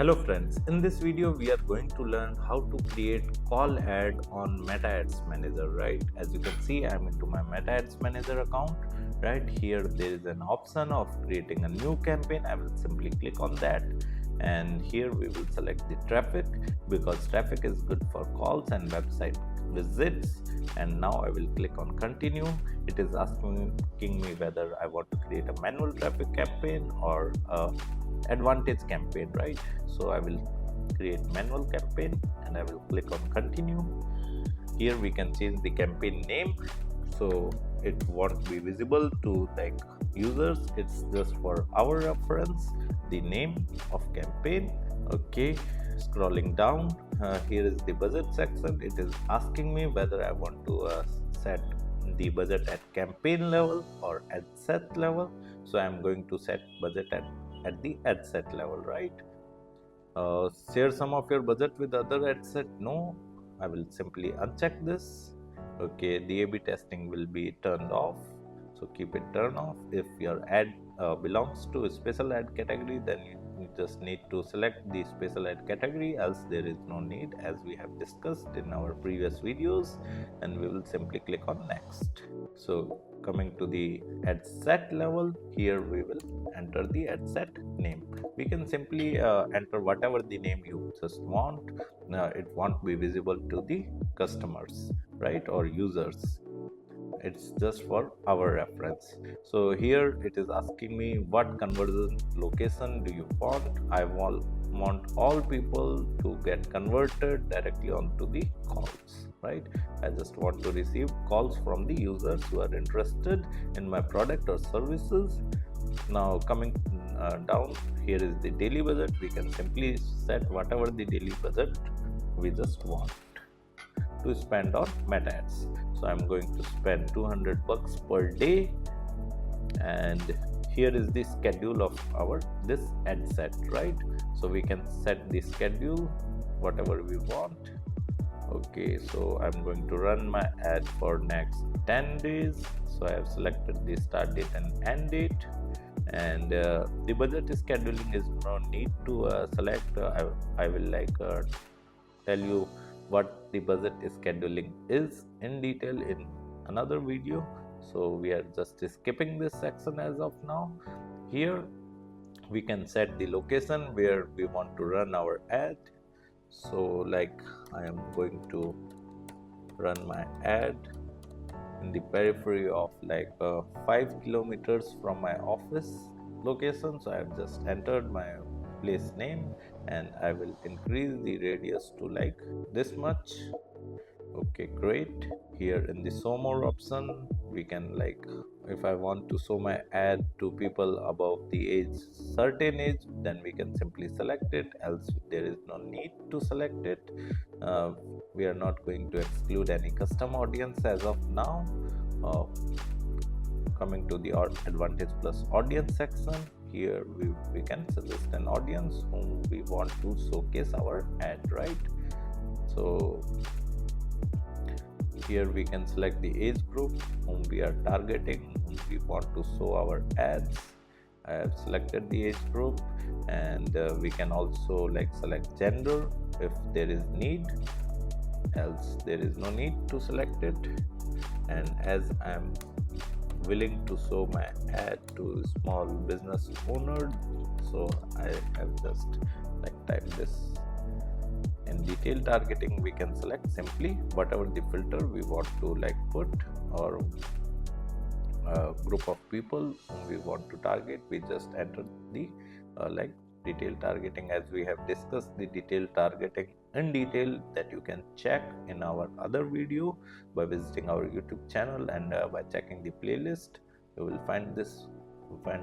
Hello friends, in this video we are going to learn how to create call ad on Meta Ads Manager, right? As you can see, I'm into my Meta Ads Manager account. Right here there is an option of creating a new campaign. I will simply click on that, and here we will select the traffic because traffic is good for calls and website visits. And now I will click on continue. It is asking me whether I want to create a manual traffic campaign or a advantage campaign, right? So I will create manual campaign and I will click on continue. Here we can change the campaign name, so it won't be visible to like users. It's just for our reference, the name of campaign. Okay, scrolling down, here is the budget section. It is asking me whether I want to set the budget at campaign level or ad set level. So I'm going to set budget at the ad set level, right? Share some of your budget with other ad set. No, I will simply uncheck this. Okay, the A/B testing will be turned off, so keep it turned off. If your ad belongs to a special ad category, then you just need to select the special ad category, else there is no need, as we have discussed in our previous videos. And we will simply click on next. So coming to the ad set level, here we will enter the ad set name. We can simply enter whatever the name you just want. It won't be visible to the customers, right, or users. It's just for our reference. So here it is asking me what conversion location do you want. I want all people to get converted directly onto the calls, right? I just want to receive calls from the users who are interested in my product or services. Now coming down, here is the daily budget. We can simply set whatever the daily budget we just want to spend on Meta Ads. So I'm going to spend $200 per day, and here is the schedule of our this ad set, right? So we can set the schedule whatever we want. Okay, so I'm going to run my ad for next 10 days. So I have selected the start date and end date, and the budget scheduling is no need to select. I will tell you what the budget scheduling is in detail in another video, so we are just skipping this section as of now. Here we can set the location where we want to run our ad. So like I am going to run my ad in the periphery of 5 kilometers from my office location. So I have just entered my place name, and I will increase the radius to like this much. Okay, great. Here in the show more option, we can if I want to show my ad to people above the certain age, then we can simply select it, else there is no need to select it. We are not going to exclude any custom audience as of now. Coming to the advantage plus audience section, here we can suggest an audience whom we want to showcase our ad, right? So here we can select the age group whom we are targeting, whom we want to show our ads. I have selected the age group, and we can also select gender if there is need, else there is no need to select it. And as I am willing to show my ad to small business owner, so I have just typed this. In detail targeting, we can select simply whatever the filter we want to put, or a group of people whom we want to target. We just enter the detail targeting, as we have discussed the detail targeting in detail, that you can check in our other video by visiting our YouTube channel, and by checking the playlist you will find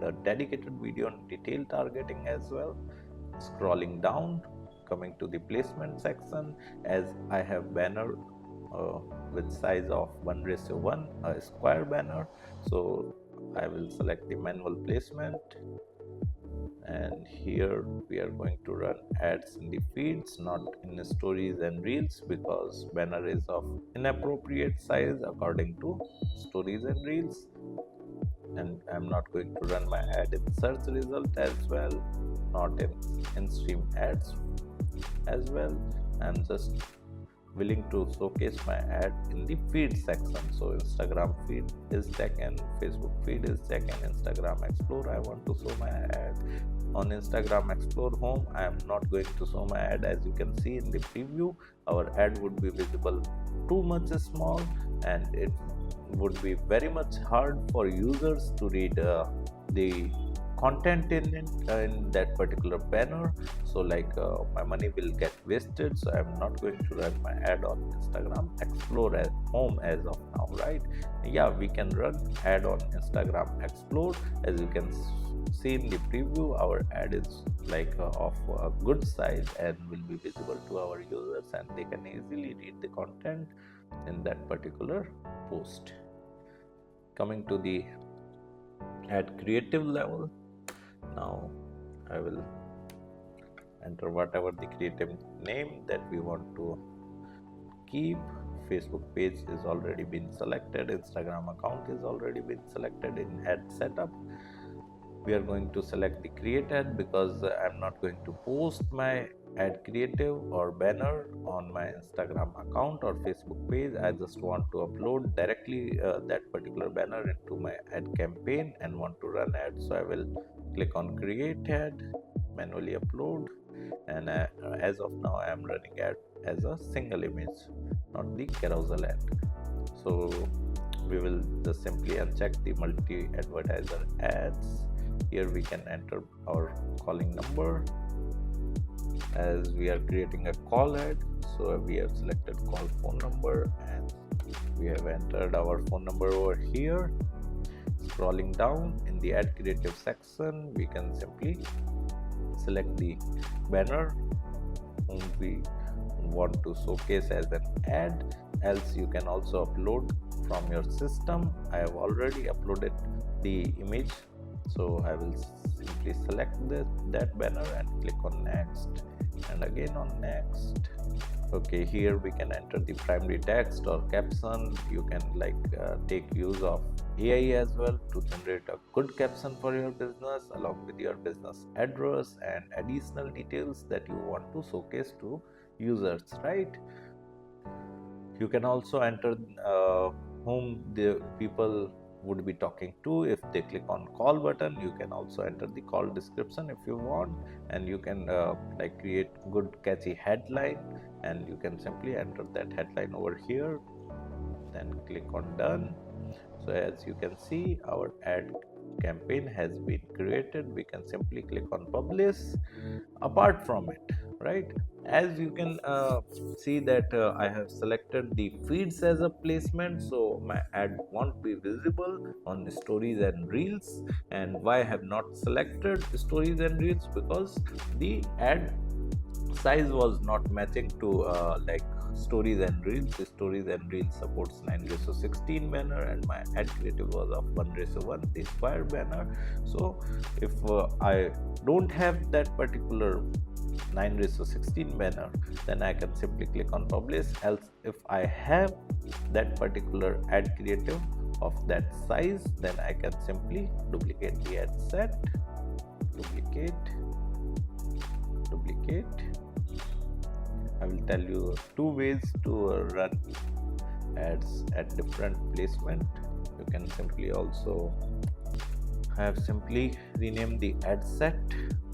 a dedicated video on detail targeting as well. Scrolling down, coming to the placement section, as I have banner with size of 1:1, a square banner, so I will select the manual placement. And here we are going to run ads in the feeds, not in the stories and reels, because banner is of inappropriate size according to stories and reels. And I'm not going to run my ad in search result as well. not in in-stream ads as well. I'm just willing to showcase my ad in the feed section. So Instagram feed is taken, Facebook feed is taken, Instagram Explore I want to show my ad. On Instagram Explore home, I am not going to show my ad. As you can see in the preview, our ad would be visible too much small, and it would be very much hard for users to read the content in it, in that particular banner. So my money will get wasted, so I'm not going to run my ad on Instagram Explore at home as of now, right? Yeah, we can run ad on Instagram Explore. As you can see in the preview, our ad is of a good size and will be visible to our users, and they can easily read the content in that particular post. Coming to the ad creative level, now I will enter whatever the creative name that we want to keep. Facebook page is already been selected, Instagram account is already been selected. In ad setup, we are going to select the create ad, because I'm not going to post my ad creative or banner on my Instagram account or Facebook page. I just want to upload directly that particular banner into my ad campaign and want to run ads. So I will click on create ad, manually upload, and as of now I am running ad as a single image, not the carousel ad. So we will just simply uncheck the multi advertiser ads. Here we can enter our calling number, as we are creating a call ad. So we have selected call phone number and we have entered our phone number over here. Scrolling down in the ad creative section, we can simply select the banner whom we want to showcase as an ad. Else you can also upload from your system. I have already uploaded the image, so I will simply select that banner and click on next, and again on next. Okay, here we can enter the primary text or caption. You can take use of AI as well to generate a good caption for your business, along with your business address and additional details that you want to showcase to users, right? You can also enter whom the people would be talking to. If they click on call button, you can also enter the call description if you want, and you can create good catchy headline, and you can simply enter that headline over here, then click on done. So as you can see, our ad campaign has been created. We can simply click on publish. Apart from it, right, as you can see that I have selected the feeds as a placement, so my ad won't be visible on the stories and reels. And why I have not selected stories and reels? Because the ad size was not matching to stories and reels. Stories and reels supports 9:16 banner, and my ad creative was of 1:1 the square banner. So if I don't have that particular 9:16 banner, then I can simply click on publish. Else if I have that particular ad creative of that size, then I can simply duplicate the ad set, duplicate. I will tell you two ways to run ads at different placement. You can simply also have simply renamed the ad set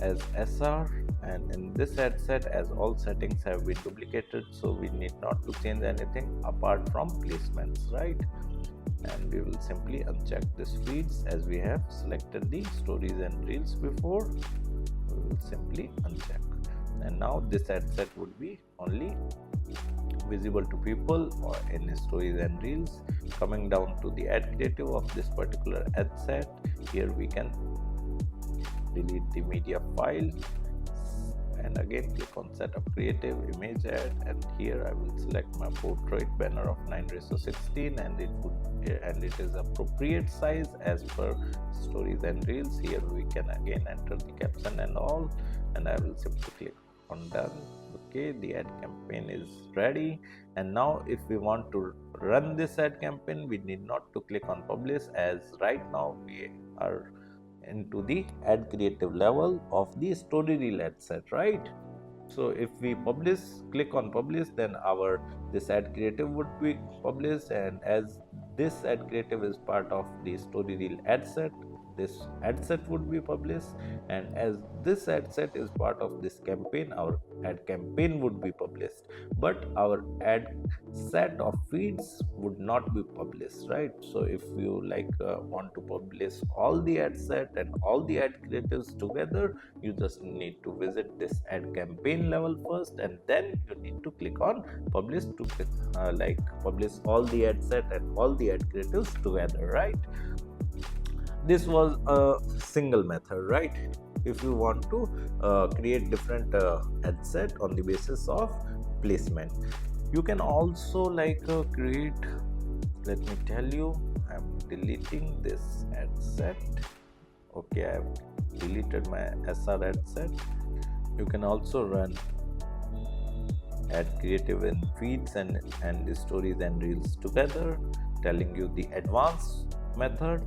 as SR, and in this ad set, as all settings have been duplicated, so we need not to change anything apart from placements, right? And we will simply uncheck this feeds, as we have selected the stories and reels before. We will simply uncheck, and now this ad set would be only visible to people or in stories and reels. Coming down to the ad creative of this particular ad set, here we can delete the media file, and again click on setup creative image ad, and here I will select my portrait banner of 9:16, and it is appropriate size as per stories and reels. Here we can again enter the caption and all, and I will simply click on done. Okay, the ad campaign is ready, and now if we want to run this ad campaign, we need not to click on publish, as right now we are into the ad creative level of the story reel ad set, right? So if we publish, click on publish, then our this ad creative would be published, and as this ad creative is part of the story reel ad set, this ad set would be published, and as this ad set is part of this campaign, our ad campaign would be published, but our ad set of feeds would not be published, right? So if you want to publish all the ad set and all the ad creatives together, you just need to visit this ad campaign level first, and then you need to click on publish to publish all the ad set and all the ad creatives together, right? This was a single method, right? If you want to create different ad set on the basis of placement, you can also create, let me tell you, I'm deleting this ad set. Okay, I have deleted my SR ad set. You can also run ad creative in feeds and the stories and reels together, telling you the advanced method.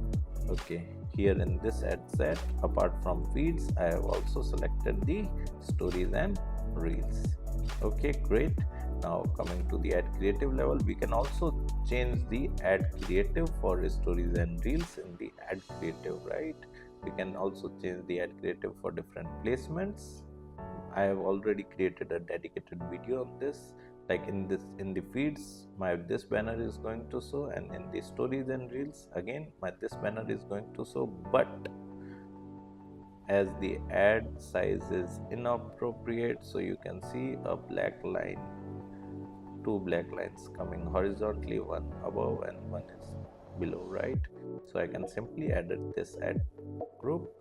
Okay, here in this ad set, apart from feeds, I have also selected the stories and reels. Okay, great. Now coming to the ad creative level, we can also change the ad creative for stories and reels in the ad creative, right? We can also change the ad creative for different placements. I have already created a dedicated video on this. Like in the feeds, this banner is going to show, and in the stories and reels, again this banner is going to show, but as the ad size is inappropriate, so you can see a black line, two black lines coming horizontally, one above and one is below, right? So I can simply edit this ad group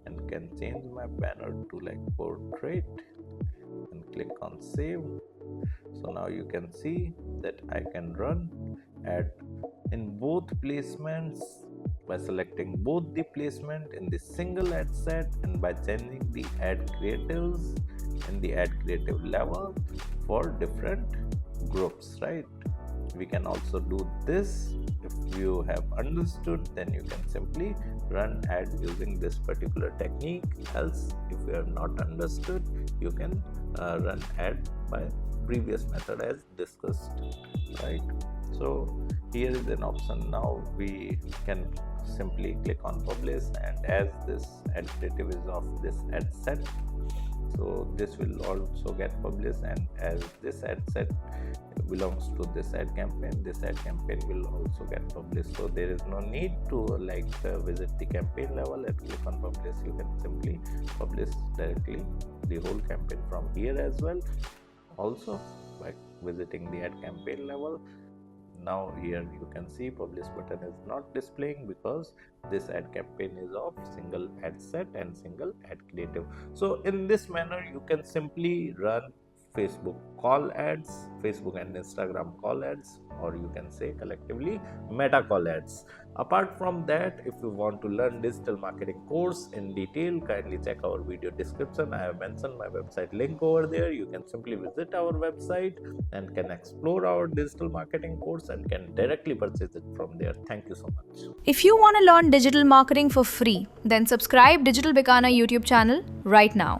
and can change my banner to portrait and click on save. So now you can see that I can run ad in both placements by selecting both the placement in the single ad set and by changing the ad creatives in the ad creative level for different groups, right? We can also do this. If you have understood, then you can simply run ad using this particular technique. Else, if you have not understood, you can run ad by previous method as discussed, right? So here is an option. Now we can simply click on publish, and as this ad creative is of this ad set, so this will also get published, and as this ad set belongs to this ad campaign, this ad campaign will also get published. So there is no need to visit the campaign level and click on publish. You can simply publish directly the whole campaign from here as well, also by visiting the ad campaign level. Now here you can see publish button is not displaying because this ad campaign is of single ad set and single ad creative. So in this manner you can simply run Facebook call ads, Facebook and Instagram call ads, or you can say collectively Meta call ads. Apart from that, if you want to learn digital marketing course in detail, kindly check our video description. I have mentioned my website link over there. You can simply visit our website and can explore our digital marketing course and can directly purchase it from there. Thank you so much. If you want to learn digital marketing for free, then subscribe Digital Bikana YouTube channel right now.